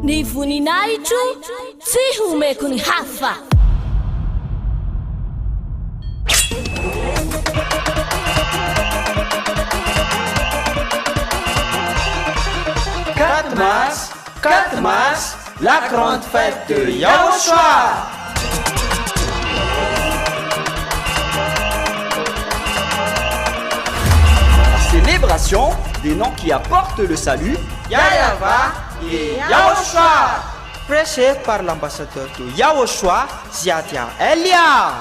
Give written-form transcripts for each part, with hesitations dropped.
Ni voninahitro tsy homeko ny hafa. Quatre mars, la grande fête de Yahushua. Célébration des noms qui apportent le salut, Yahweh et Yahushua. Prêché par l'ambassadeur de Yahushua, Ziadia Elia.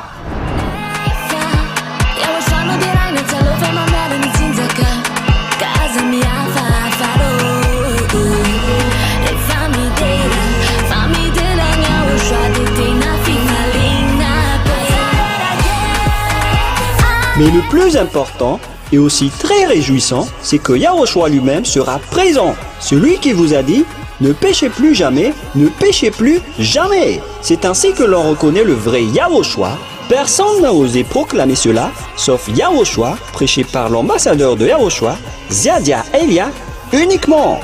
Mais le plus important et aussi très réjouissant, c'est que Yahushua lui-même sera présent. Celui qui vous a dit « Ne péchez plus jamais, ne péchez plus jamais ». C'est ainsi que l'on reconnaît le vrai Yahushua. Personne n'a osé proclamer cela, sauf Yahushua, prêché par l'ambassadeur de Yahushua, Ziadia Elia, uniquement.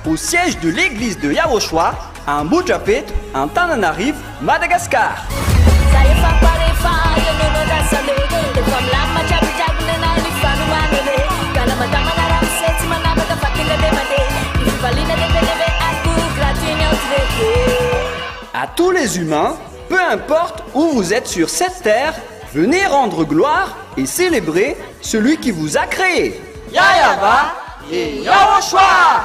Au siège de l'église de Yahushua, à Mujapet, en Tananarive, Madagascar. À tous les humains, peu importe où vous êtes sur cette terre, venez rendre gloire et célébrer celui qui vous a créé. Yahweh et Yahushua.